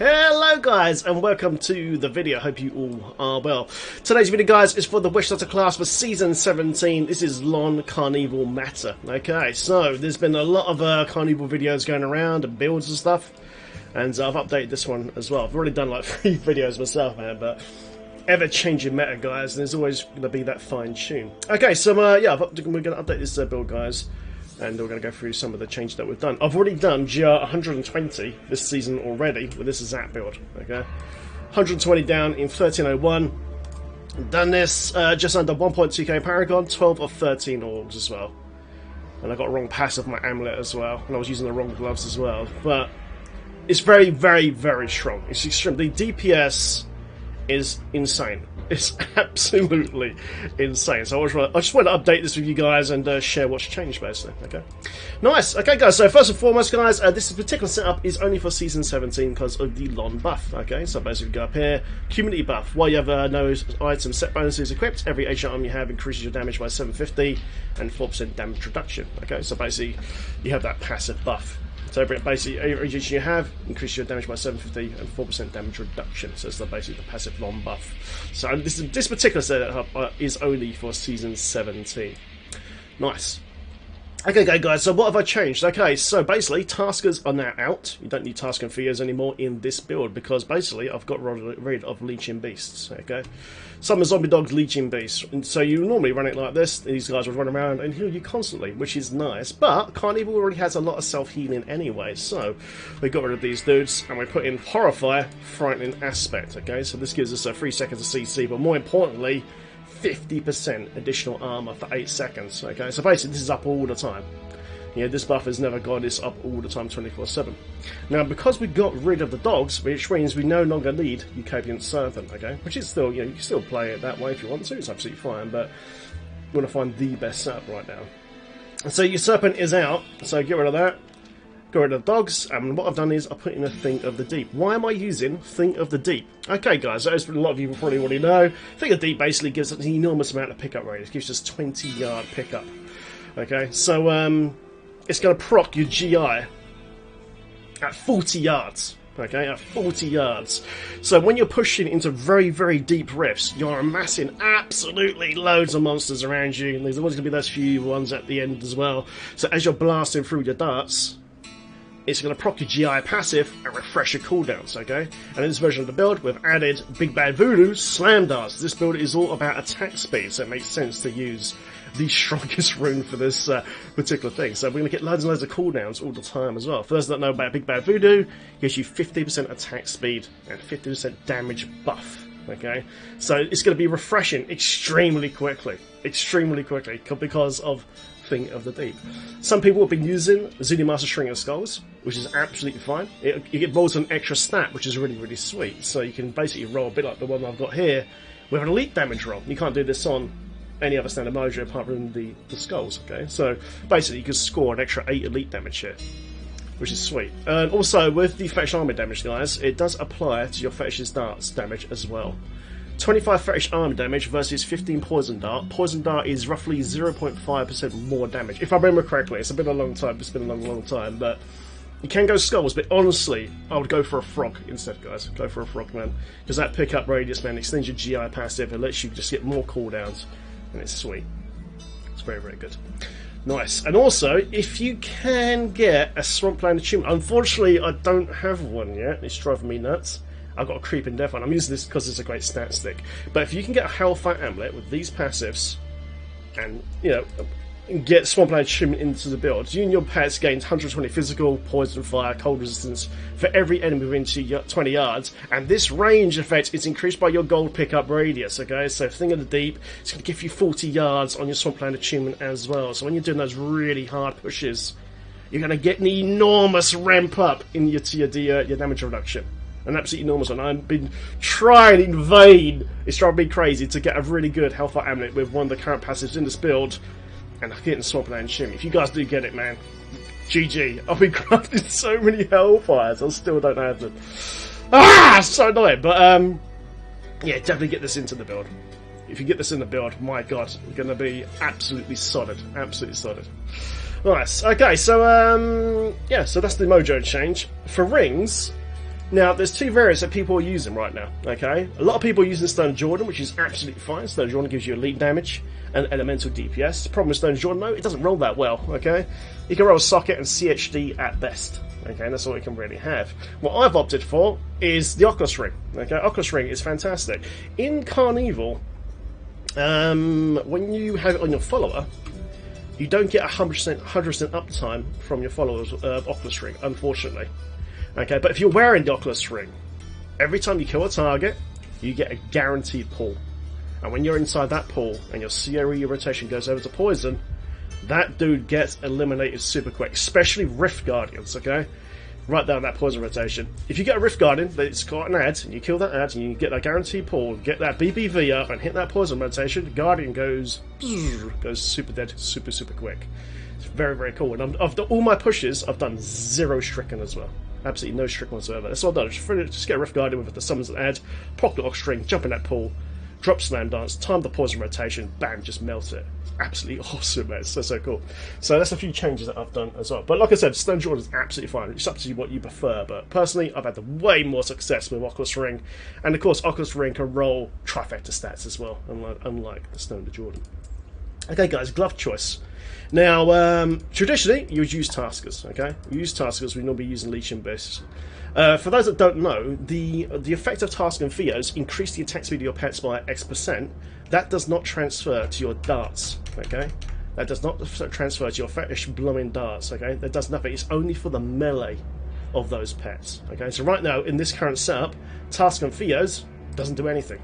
Hello guys and welcome to the video. Hope you all are well. Today's video guys is for the Wish Starter class for Season 17. This is LoN CarnEvil Meta. Okay, so there's been a lot of CarnEvil videos going around and builds and stuff, and I've updated this one as well. I've already done like 3 videos myself, man, but ever-changing meta guys, and there's always going to be that fine tune. Okay, so yeah, we're going to update this build guys, and we're going to go through some of the changes that we've done. I've already done GR 120 this season already with this Zap build. Okay, 120 down in 1301. Done this just under 1.2k Paragon, 12 of 13 Orgs as well. And I got a wrong pass of my amulet as well, and I was using the wrong gloves as well. But it's very, very, very strong. It's extreme. The DPS is insane. It's absolutely insane. So I just want to update this with you guys and share what's changed basically. Okay, nice. Okay guys, so first and foremost guys, this particular setup is only for Season 17 because of the LoN buff. Okay, so basically go up here, community buff. While you have no item set bonuses equipped, every H item you have increases your damage by 750 and 4% damage reduction. Okay, so basically you have that passive buff. So basically, every agent you have increases your damage by 750 and 4% damage reduction. So it's basically the passive LoN buff. So this particular setup is only for Season 17. Nice. Okay, guys, so what have I changed? Okay, so basically, Taskers are now out. You don't need Tasker and Theos anymore in this build because basically I've got rid of Leeching Beasts. Okay, Summon Zombie Dogs, Leeching Beasts. And so you normally run it like this. These guys will run around and heal you constantly, which is nice. But CarnEvil already has a lot of self-healing anyway, so we got rid of these dudes and we put in Horrify, Frightening Aspect. Okay, so this gives us 3 seconds of CC, but more importantly, 50% additional armor for 8 seconds. Okay, so basically this is up all the time. You know, this buff has never gone, it's up all the time 24/7. Now because we got rid of the dogs, which means we no longer need Utopian Serpent, okay? Which is still, you know, you can still play it that way if you want to, it's absolutely fine, but we want to find the best setup right now. So your Serpent is out, so get rid of that. Got rid of the dogs, and what I've done is I put in a Thing of the Deep. Why am I using Thing of the Deep? Okay guys, as a lot of you probably already know, Thing of the Deep basically gives us an enormous amount of pickup radius. It gives us 20-yard pickup. Okay, so it's going to proc your GI at 40 yards. Okay, at 40 yards. So when you're pushing into very, very deep rifts, you're amassing absolutely loads of monsters around you, and there's always going to be those few ones at the end as well. So as you're blasting through your darts, it's going to proc your GI passive and refresh your cooldowns, okay? And in this version of the build, we've added Big Bad Voodoo Slam Darts. This build is all about attack speed, so it makes sense to use the strongest rune for this particular thing. So we're going to get loads and loads of cooldowns all the time as well. For those that know about Big Bad Voodoo, it gives you 50% attack speed and 50% damage buff, okay? So it's going to be refreshing extremely quickly because of Thing of the Deep. Some people have been using Zuni Master String of Skulls, which is absolutely fine. It rolls an extra stat, which is really, really sweet. So you can basically roll a bit like the one I've got here with an elite damage roll. You can't do this on any other standard mojo apart from the skulls, okay? So basically you can score an extra 8 elite damage here, which is sweet. And also with the fetish armor damage, guys, it does apply to your fetish's darts damage as well. 25 fetish armor damage versus 15 poison dart. Poison dart is roughly 0.5% more damage, if I remember correctly. It's been a long time. It's been a long time, but you can go skulls. But honestly, I would go for a frog instead, guys. Go for a frog, man, because that pickup radius, man, extends your GI passive. It lets you just get more cooldowns, and it's sweet. It's very, very good. Nice. And also, if you can get a Swampland Achievement, unfortunately, I don't have one yet. It's driving me nuts. I've got a Creeping Death one. I'm using this because it's a great stat stick. But if you can get a Hellfire Amulet with these passives, and, you know, get Swampland Achievement into the build, you and your pets gain 120 physical, poison, fire, cold resistance for every enemy within 20 yards, and this range effect is increased by your gold pickup radius, okay? So Thing of the Deep, it's going to give you 40 yards on your Swampland Achievement as well. So when you're doing those really hard pushes, you're going to get an enormous ramp up in your damage reduction. An absolutely enormous one. I've been trying in vain. It's driving me crazy to get a really good Hellfire Amulet with one of the current passives in this build, and I'm getting Swampland Shimmy. If you guys do get it, man, GG. I've been crafting so many Hellfires, I still don't have them. Ah, so annoying. But yeah, definitely get this into the build. If you get this in the build, my god, you're going to be absolutely solid. Absolutely solid. Nice. Okay, so yeah, so that's the mojo change. For rings, Now, there's two variants that people are using right now, okay? A lot of people are using Stone Jordan, which is absolutely fine. Stone Jordan gives you elite damage and elemental DPS. The problem with Stone Jordan, though, it doesn't roll that well, okay? You can roll Socket and CHD at best, okay? That's all you can really have. What I've opted for is the Oculus Ring, okay? Oculus Ring is fantastic. In CarnEvil, when you have it on your follower, you don't get 100% uptime from your follower's Oculus Ring, unfortunately. Okay, but if you're wearing the Oculus Ring, every time you kill a target, you get a guaranteed pull. And when you're inside that pull and your CRE rotation goes over to poison, that dude gets eliminated super quick, especially Rift Guardians, okay? Right down that poison rotation. If you get a Rift Guardian that's got an ad, and you kill that ad, and you get that guaranteed pull, get that BBV up, and hit that poison rotation, the Guardian goes super dead, super quick. It's very, very cool. And of all my pushes, I've done 0 stricken as well. Absolutely no stricken whatsoever. That's all I've done. Just get a Rift Guardian with the summons an ad, proc the Ox String, jump in that pool, drop Slam Dance, time the poison rotation, bam, just melt it. Absolutely awesome, man. It's so cool. So that's a few changes that I've done as well. But like I said, Stone Jordan is absolutely fine. It's up to you what you prefer. But personally, I've had way more success with Oculus Ring. And of course, Oculus Ring can roll trifecta stats as well, unlike the Stone Jordan. Okay, guys, glove choice. Now, traditionally, you would use Taskers, okay? You use Taskers, we normally use Legion Beasts. For those that don't know, the effect of Tasker and Theos increase the attack speed of your pets by X%. That does not transfer to your darts, okay? That does not transfer to your fetish blowing darts, okay? That does nothing. It's only for the melee of those pets, okay? So right now, in this current setup, Tasker and Theos doesn't do anything.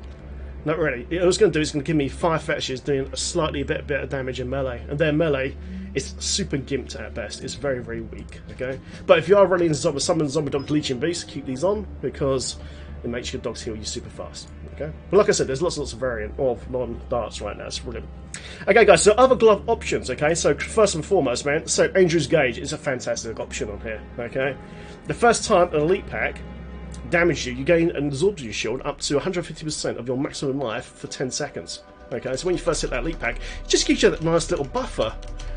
Not really. All it's going to do is going to give me 5 fetishes doing a slightly bit of damage in melee. And their melee is super gimped at best. It's very, very weak. Okay. But if you are running summon Zombie Dog Leeching Beast, keep these on because it makes your dogs heal you super fast. Okay. But like I said, there's lots of variant of non-darts right now. It's brilliant. Okay, guys. So other glove options. Okay. So first and foremost, man. So Angel's Gauge is a fantastic option on here. Okay. The first time an elite pack damage you gain an absorption shield up to 150% of your maximum life for 10 seconds. Okay, so when you first hit that elite pack, it just gives you that nice little buffer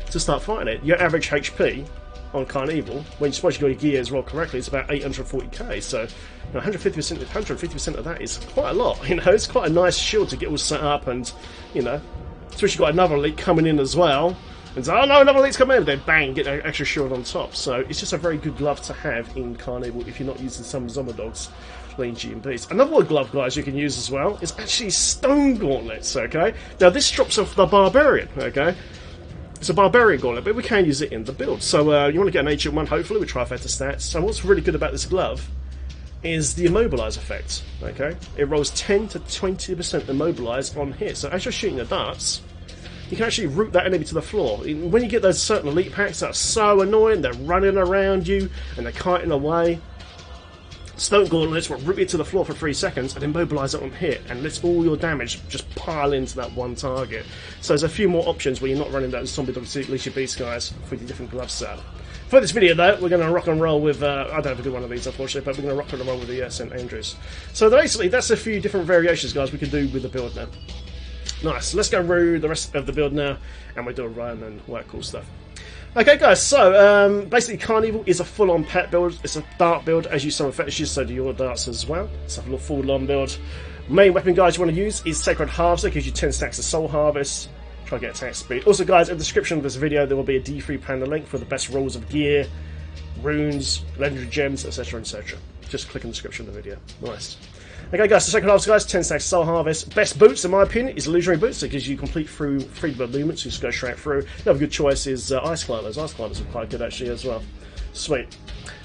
to start fighting it. Your average HP on CarnEvil, when you suppose you got your gear as well correctly, it's about 840k. So 150% of that is quite a lot. You know, it's quite a nice shield to get all set up, and you know, especially got another elite coming in as well. And so, oh no, another elite's coming in, then bang, get an extra shield on top. So it's just a very good glove to have in CarnEvil if you're not using some Zombie Dogs, Lean G and Beast. Another glove, guys, you can use as well is actually Stone Gauntlets, okay? Now this drops off the Barbarian, okay? It's a Barbarian Gauntlet, but we can use it in the build. So you want to get an ancient one, hopefully, with Trifecta stats. And what's really good about this glove is the Immobilize effect, okay? It rolls 10 to 20% Immobilize on hit. So as you're shooting the darts, you can actually root that enemy to the floor. When you get those certain elite packs that are so annoying, they're running around you and they're kiting away, Stone Gauntlets will root it to the floor for 3 seconds and immobilize it on hit and lets all your damage just pile into that one target. So there's a few more options where you're not running those Zombie Dog Leash Beast guys for your different glove setup. For this video though, we're going to rock and roll with, I don't have a good one of these unfortunately, but we're going to rock and roll with the St. Andrews. So basically that's a few different variations, guys, we can do with the build now. Nice, let's go through the rest of the build now, and we'll do a run and all that cool stuff. Okay guys, so basically CarnEvil is a full-on pet build. It's a dart build, as you summon fetishes, so do your darts as well. It's a full-on build. Main weapon, guys, you want to use is Sacred Harvester, gives you 10 stacks of Soul Harvest. Try to get attack speed. Also guys, in the description of this video there will be a D3 panel link for the best rolls of gear, runes, legendary gems, etc, etc. Just click in the description of the video. Nice. Okay guys, the second half, guys, 10 stacks Soul Harvest. Best boots, in my opinion, is Illusionary Boots. It gives you complete freedom of movement, so you just go straight through. Another good choice is Ice Climbers. Ice Climbers are quite good actually as well. Sweet.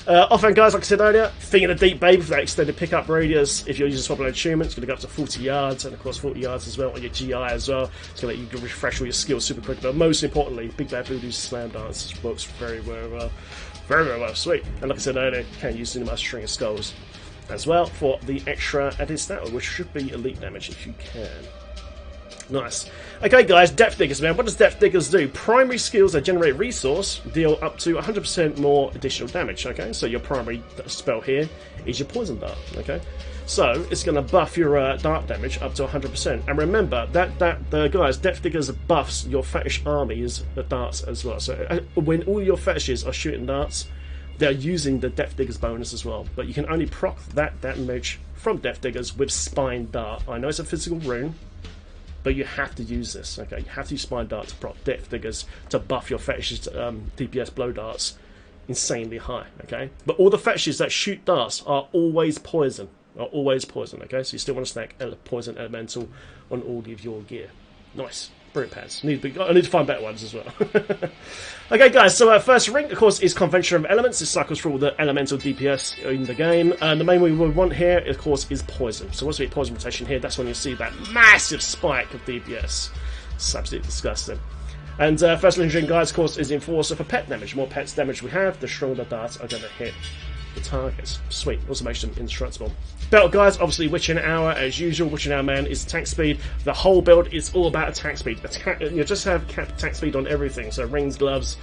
Offhand, guys, like I said earlier, Thing in the Deep, baby, for that extended pickup radius. If you're using swap and attunement, it's going to go up to 40 yards, and of course 40 yards as well on your GI as well. It's going to let you refresh all your skills super quick, but most importantly, Big Bad Voodoo's Slam Dance works very, very well. Very, very well. Sweet. And like I said earlier, you can use Cinema String of Skulls as well for the extra added stat, which should be elite damage if you can. Nice. Okay guys, Depth Diggers, man. What does Depth Diggers do? Primary skills that generate resource deal up to 100% more additional damage, okay? So your primary spell here is your Poison Dart, okay? So it's going to buff your dart damage up to 100%. And remember, guys, Depth Diggers buffs your fetish armies darts as well. So when all your fetishes are shooting darts, they're using the Depth Diggers bonus as well, but you can only proc that damage from Depth Diggers with Spine Dart. I know it's a physical rune, but you have to use this, okay? You have to use Spine Dart to proc Depth Diggers to buff your fetishes DPS blow darts insanely high, okay? But all the fetishes that shoot darts are always poison, okay? So you still want to stack Poison Elemental on all of your gear. Nice. Brilliant pads. I need to find better ones as well. Okay, guys, so first ring, of course, is Convention of Elements. This cycles through all the elemental DPS in the game. And the main one we want here, of course, is Poison. So once we get Poison rotation here, that's when you'll see that massive spike of DPS. It's absolutely disgusting. And first legendary, guys, of course, is Enforcer for pet damage. The more pets damage we have, the stronger the darts are going to hit the targets. Sweet. Also makes them indestructible. Belt, guys, obviously Witching Hour as usual. Witching Hour, man, is attack speed. The whole build is all about attack speed. You just have attack speed on everything. So rings, gloves,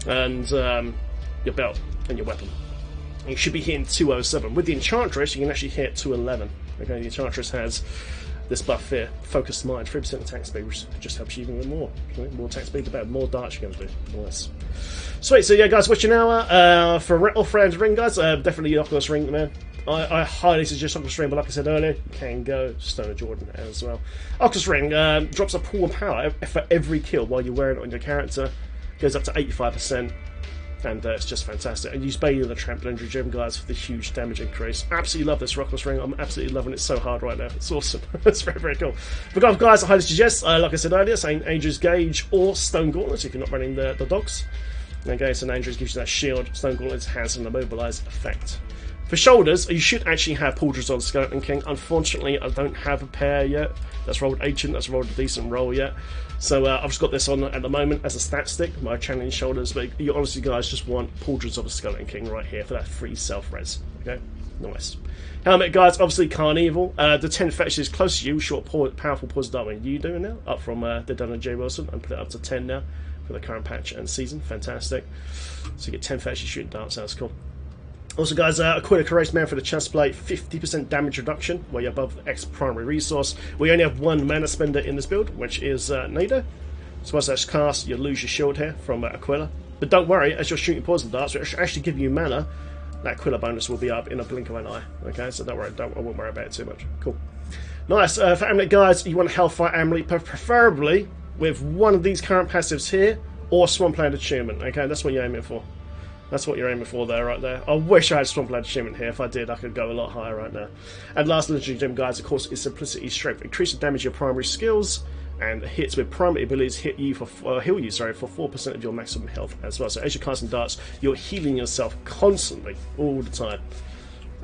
and your belt and your weapon. You should be hitting 207. With the Enchantress, you can actually hit 211. Okay, the Enchantress has this buff here, Focused Mind, 3% attack speed, which just helps you even more. More attack speed, the better. More darts you're going to do. Nice. Sweet, so yeah, guys, Witching Hour. For off-round ring, guys, definitely Oculus Ring, man. I highly suggest Oculus Ring, but like I said earlier, you can go Stone of Jordan as well. Oculus Ring drops a pool of power for every kill while you're wearing it on your character. Goes up to 85%, and it's just fantastic. And use Bane and the Tramp Legendary Gem, guys, for the huge damage increase. Absolutely love this Oculus Ring. I'm absolutely loving it so hard right now. It's awesome. It's very, very cool. But guys, I highly suggest, like I said earlier, St. Andrew's Gauge or Stone Gauntlets if you're not running the dogs. Okay, St. Andrew's gives you that shield. Stone Gauntlets has an immobilize effect. For shoulders, you should actually have Pauldrons on Skeleton King. Unfortunately, I don't have a pair yet. That's rolled ancient, that's rolled a decent roll yet. So I've just got this on at the moment as a stat stick, my challenge shoulders, but you honestly guys just want Pauldrons of a Skeleton King right here for that free self-res. Okay? Nice. Helmet, guys, obviously CarnEvil. The 10 fetishes close to you, short, powerful Poison Dart when you doing now, up from the done on J. Wilson, and put it up to 10 now for the current patch and season. Fantastic. So you get 10 fetishes shooting darts, sounds cool. Also, guys, Aquila Courageous Man for the chest plate, 50% damage reduction while you're above X primary resource. We only have one mana spender in this build, which is Nado. So once that's cast, you lose your shield here from Aquila. But don't worry, as you're shooting poison darts, which actually give you mana, that Aquila bonus will be up in a blink of an eye. Okay, so don't worry, I won't worry about it too much. Cool. Nice. For Amulet, guys, you want a Hellfire Amulet, preferably with one of these current passives here, or Swampland Attunement. Okay, that's what you're aiming for. That's what you're aiming for there, right there. I wish I had Swampland Attunement here. If I did, I could go a lot higher right now. And last legendary gem, guys, of course, is Simplicity Strength. Increase the damage of your primary skills, and hits with primary abilities heal you for 4% of your maximum health as well. So as you're casting darts, you're healing yourself constantly, all the time.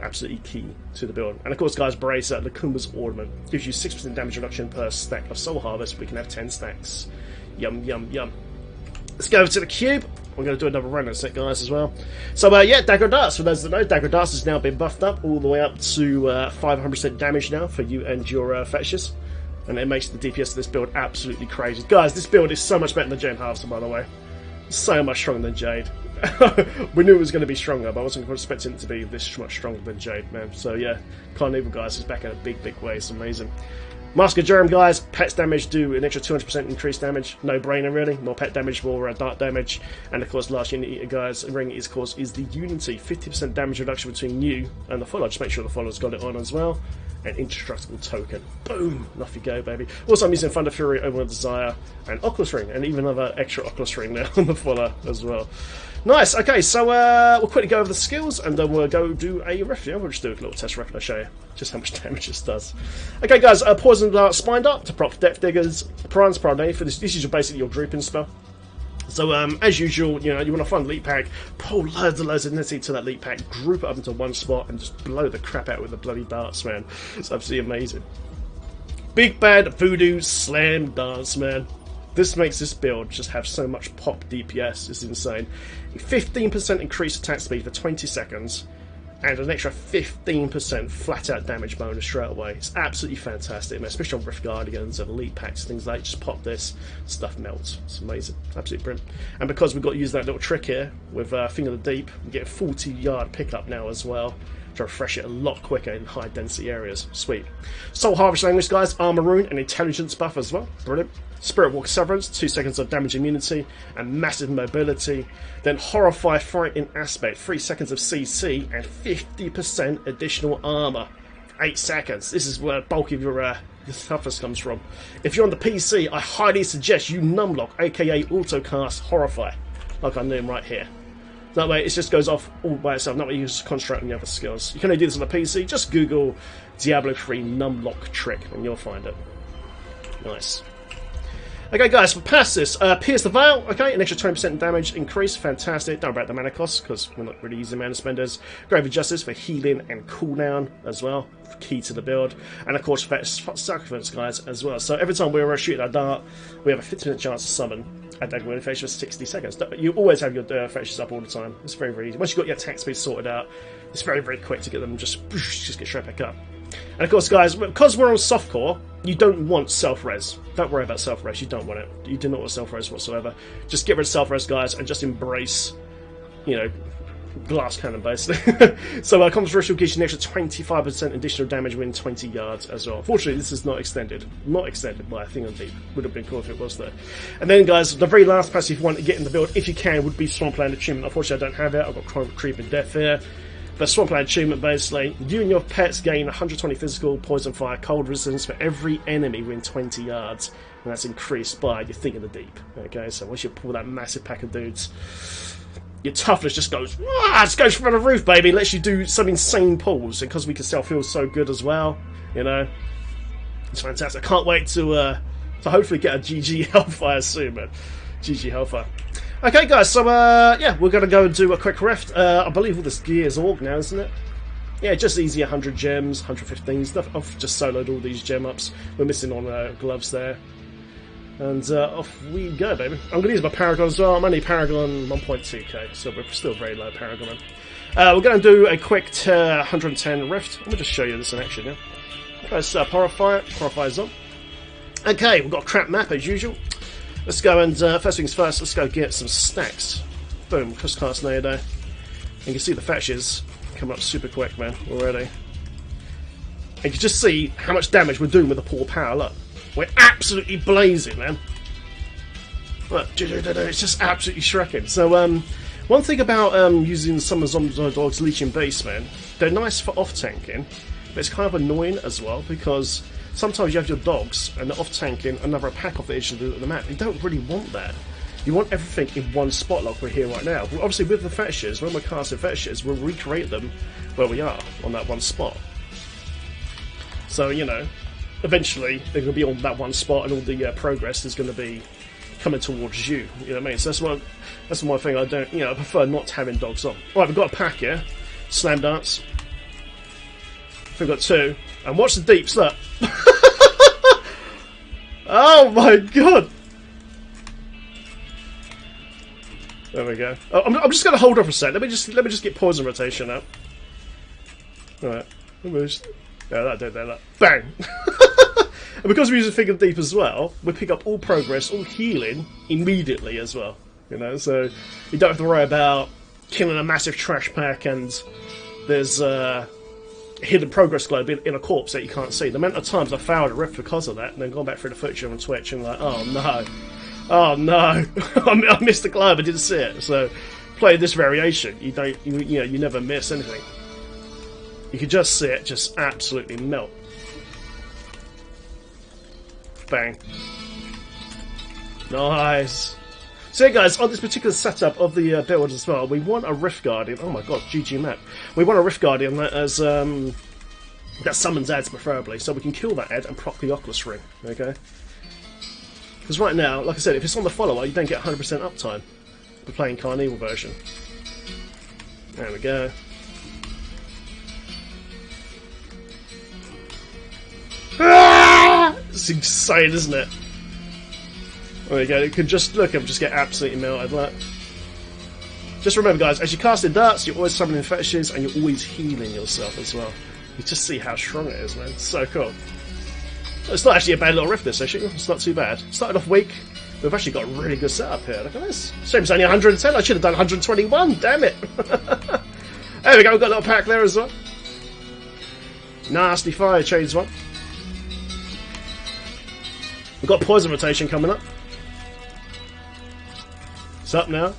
Absolutely key to the build. And of course, guys, Bracer, the Kumba's Ornament, gives you 6% damage reduction per stack of Soul Harvest. We can have 10 stacks. Yum, yum, yum. Let's go over to the cube. We're going to do another run in a sec, guys, as well. So, yeah, Dagger Darts. For those that know, Dagger Darts has now been buffed up all the way up to 500% damage now for you and your fetishes. And it makes the DPS of this build absolutely crazy. Guys, this build is so much better than Jade Harvester, by the way. So much stronger than Jade. We knew it was going to be stronger, but I wasn't expecting it to be this much stronger than Jade, man. So, yeah, CarnEvil, guys, is back in a big, big way. It's amazing. Mask of Jerem, guys, pets damage do an extra 200% increased damage. No brainer, really. More pet damage, more dart damage. And of course, last Unit Eater, guys, ring is, of course, is the Unity. 50% damage reduction between you and the follower. Just make sure the follower's got it on as well. An indestructible token. Boom! And off you go, baby. Also, I'm using Thunder Fury, Overwhelming Desire, and Oculus Ring, and even another extra Oculus Ring now on the follower as well. Nice. Okay, so we'll quickly go over the skills, and then we'll go do a ref. Yeah, we'll just do a little test ref, and I'll show you just how much damage this does. Okay, guys, Poison Dart, Spine Dart to proc Depth Diggers, Piranha's Parade for this. This is basically your drooping spell. So, as usual, you know, you want to find the leap pack, pull loads and loads of nitty to that leap pack, group it up into one spot, and just blow the crap out with the bloody darts, man. It's absolutely amazing. Big bad voodoo slam darts, man. This makes this build just have so much pop DPS. It's insane. 15% increased attack speed for 20 seconds, and an extra 15% flat out damage bonus straight away. It's absolutely fantastic, man. Especially on Rift Guardians and Elite Packs, things like that. Just pop this, stuff melts. It's amazing. It's absolutely brilliant. And because we've got to use that little trick here with Finger of the Deep, we get a 40-yard pickup now as well. to refresh it a lot quicker in high density areas. Sweet. Soul Harvest Language, guys, Armor Rune and Intelligence buff as well. Brilliant. Spirit Walk Severance, 2 seconds of damage immunity and massive mobility. Then Horrify Frightened Aspect, 3 seconds of CC and 50% additional armor. 8 seconds. This is where the bulk of your toughness comes from. If you're on the PC, I highly suggest you numlock, aka autocast Horrify, like I'm doing right here. That way it just goes off all by itself, that way you can just concentrate on the other skills. You can only do this on the PC, just Google Diablo 3 numlock trick and you'll find it. Nice. Okay guys, we'll pass this. Pierce the Veil, okay, an extra 20% damage increase, fantastic. Don't worry about the mana costs, because we're not really using mana spenders. Grave of Justice for healing and cooldown as well, key to the build. And of course, Sacrifice, guys, as well. So every time we're shooting a dart, we have a 50% chance to summon a Dagon Fetch for 60 seconds. You always have your fetches up all the time. It's very, very easy. Once you've got your attack speed sorted out, it's very, very quick to get them just get straight back up. And of course, guys, because we're on softcore, you don't want self-res. Don't worry about self-res, you don't want it. You do not want self-res whatsoever. Just get rid of self-res, guys, and just embrace, you know, glass cannon, basically. So controversial gives you an extra 25% additional damage within 20 yards as well. Fortunately, this is not extended. Not extended by a thing on deep. Would have been cool if it was there. And then, guys, the very last passive you want to get in the build, if you can, would be Swampland Achievement. Unfortunately, I don't have it. I've got Creeping Death here. But Swampland Achievement, basically, you and your pets gain 120 physical, poison, fire, cold resistance for every enemy within 20 yards. And that's increased by your Thing in the Deep. Okay, so once you pull that massive pack of dudes, your toughness just goes, it goes from the roof, baby. It lets you do some insane pulls. And because we can self-heal so good as well, you know, it's fantastic. I can't wait to hopefully get a GG Hellfire soon, man. GG Hellfire. Okay, guys, so, yeah, we're going to go and do a quick rift. I believe all this gear is org now, isn't it? Yeah, just easy 100 gems, 115 stuff. I've just soloed all these gem ups. We're missing on gloves there. And off we go, baby. I'm going to use my Paragon as well. I'm only Paragon 1.2k, so we're still very low Paragon. We're going to do a quick 110 rift. Let me just show you this in action, yeah? Okay, so Horrify's on. Okay, we've got a crap map as usual. Let's go and, first things first, let's go get some stacks. Boom, cross-cast Nado. And you can see the fetches coming up super quick, man, already. And you can just see how much damage we're doing with the poor power. Look, we're absolutely blazing, man. Look, it's just absolutely shrekking. So, one thing about using some of Zombie Dog's Leeching Beast, man, they're nice for off-tanking, but it's kind of annoying as well, because sometimes you have your dogs and they're off-tanking another pack off the edge of the map. You don't really want that. You want everything in one spot like we're here right now. Obviously with the fetishes, when we're casting fetishes, we'll recreate them where we are, on that one spot. So, you know, eventually they're going to be on that one spot and all the progress is going to be coming towards you. You know what I mean? So that's one thing I don't, you know, I prefer not having dogs on. Alright, we've got a pack here. Slam Dance. We've got 2. And watch the deeps, look. Oh my god! There we go. Oh, I'm just going to hold off for a sec. Let me just get poison rotation up. Alright. Yeah, that did that. Bang! And because we're using Thing in the Deep as well, we pick up all progress, all healing immediately as well. You know, so you don't have to worry about killing a massive trash pack and there's hidden progress globe in a corpse that you can't see. The amount of times I failed a rift because of that, and then gone back through the footage on Twitch and like, oh no, I missed the globe, I didn't see it. So, play this variation, you never miss anything. You can just see it just absolutely melt. Bang. Nice. So yeah, guys, on this particular setup of the build as well, we want a Rift Guardian. Oh my god, GG map. We want a Rift Guardian that has that summons ads preferably, so we can kill that ad and proc the Oculus Ring. Okay. Because right now, like I said, if it's on the follower, you don't get 100% uptime for playing CarnEvil version. There we go. Ah! It's insane, isn't it? There you go, it can just, look, just get absolutely melted, like. Just remember, guys, as you're casting darts, you're always summoning fetishes, and you're always healing yourself as well. You just see how strong it is, man. It's so cool. It's not actually a bad little rift, this issue. It's not too bad. Started off weak. We've actually got a really good setup here. Look at this. Shame it's only 110. I should have done 121, damn it. There we go, we've got a little pack there as well. Nasty fire chains one. We've got poison rotation coming up. It's up now.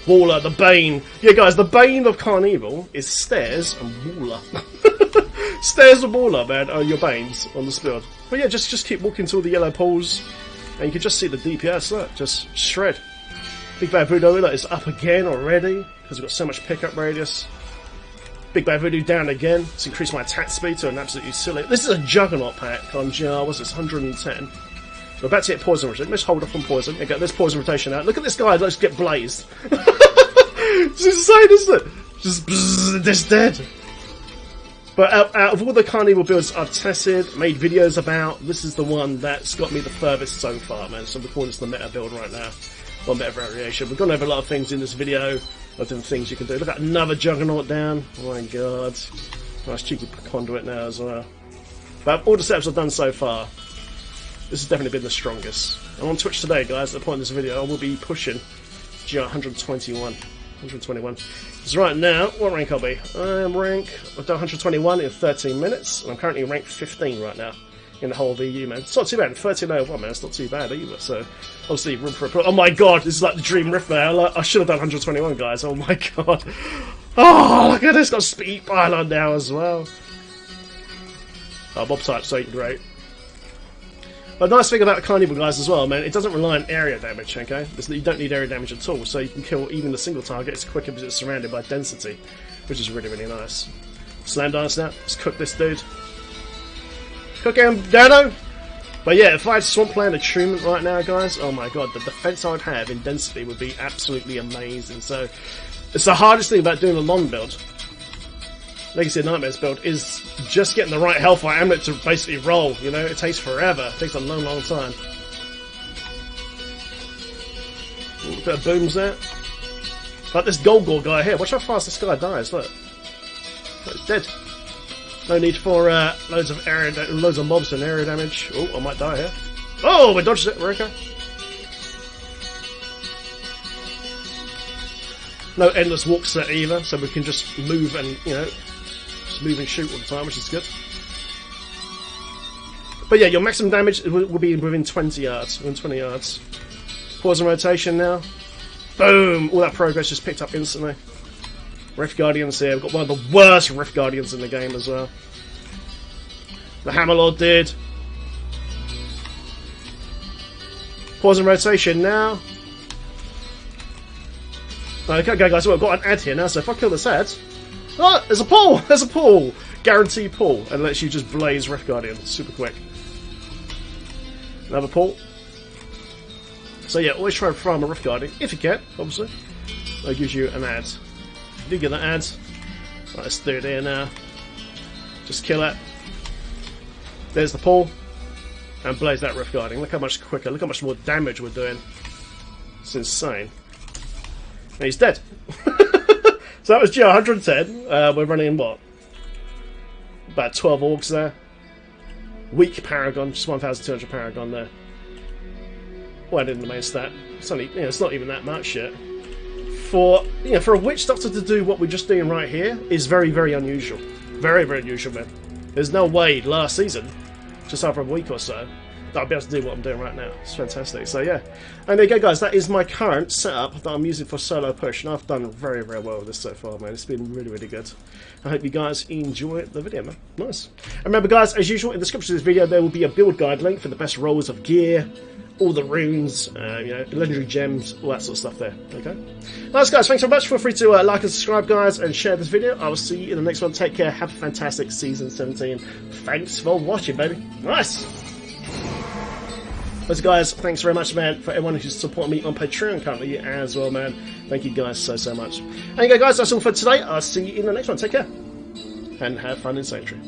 Waller, the Bane. Yeah, guys, the Bane of CarnEvil is Stairs and Waller. Stairs and Waller, man, are your Banes on this build. But yeah, just keep walking through the yellow pools, and you can just see the DPS, look, just shred. Big Bad Voodoo is up again already, because we've got so much pickup radius. Big Bad Voodoo down again. It's increased my attack speed to an absolutely silly. This is a Juggernaut pack on GR, what's this, 110. We're about to get poison rotation. Let's hold off on poison. Okay, there's poison rotation out. Look at this guy, let's get blazed. It's insane, isn't it? Just bzzz, this dead. But out of all the CarnEvil builds I've tested, made videos about, this is the one that's got me the furthest so far, man. So we're calling this the meta build right now. Or meta variation. We've gone over a lot of things in this video, a lot of different things you can do. Look at another Juggernaut down. Oh my god. Nice cheeky conduit now as well. But all the setups I've done so far, this has definitely been the strongest. And on Twitch today, guys, at the point of this video, I will be pushing GR 121. Because right now, what rank I'll be? I am I've done 121 in 13 minutes, and I'm currently ranked 15 right now in the whole of EU, man. It's not too bad. 1301, man, it's not too bad either. So, obviously, room for a... Oh my god, this is like the dream rift, man. I should have done 121, guys. Oh my god. Oh, look at this. Got speed pylon now as well. Oh, mob types ain't great. But the nice thing about CarnEvil, guys, as well, man, it doesn't rely on area damage, okay? You don't need area damage at all, so you can kill even the single targets quicker because it's surrounded by density, which is really, really nice. Slam dance now. Let's cook this dude. Cook him, Dano! But yeah, if I had Swampland Attunement right now, guys, oh my god, the defense I would have in density would be absolutely amazing. So, it's the hardest thing about doing a LoN build. Legacy of Nightmares build is just getting the right Hellfire Amulet to basically roll, you know, it takes forever, it takes a long, long time. A bit of booms there. Like this Golgor guy here, watch how fast this guy dies, look. He's dead. No need for loads of mobs and area damage. Oh, I might die here. Oh, we dodged it, we're okay. No endless walk set either, so we can just move and, you know, move and shoot all the time, which is good. But yeah, your maximum damage will be within 20 yards. Within 20 yards. Pause and rotation now. Boom! All that progress just picked up instantly. Rift Guardians here. We've got one of the worst Rift Guardians in the game as well. The Hammerlord did. Pause and rotation now. Okay, guys, well, I've got an ad here now, so if I kill this ad... Oh, there's a pull! There's a pull! Guaranteed pull, and lets you just blaze Rift Guardian super quick. Another pull. So yeah, always try and farm a Rift Guardian, if you can, obviously. That gives you an ad. If you do get that ad, right, let's do it here now. Just kill it. There's the pull. And blaze that Rift Guardian. Look how much quicker, look how much more damage we're doing. It's insane. And he's dead. So that was GR 110. We're running what? About 12 orcs there. Weak Paragon, just 1,200 Paragon there. Well, I didn't the main stat. It's only, you know, it's not even that much yet. For a Witch Doctor to do what we're just doing right here is very, very unusual. Very, very unusual, man. There's no way last season, just after a week or so, that I'll be able to do what I'm doing right now. It's fantastic. So yeah, and there you go, guys. That is my current setup that I'm using for solo push, and I've done very, very well with this so far, man. It's been really, really good. I hope you guys enjoy the video, man. Nice. And remember, guys, as usual, in the description of this video, there will be a build guide link for the best rolls of gear, all the runes, you know, legendary gems, all that sort of stuff there. Okay. Nice, guys. Thanks so much. Feel free to like and subscribe, guys, and share this video. I will see you in the next one. Take care. Have a fantastic season 17. Thanks for watching, baby. Nice. But guys, thanks very much, man, for everyone who's supporting me on Patreon currently as well, man. Thank you guys so, so much. And you go, guys, that's all for today. I'll see you in the next one. Take care. And have fun in Sanctuary.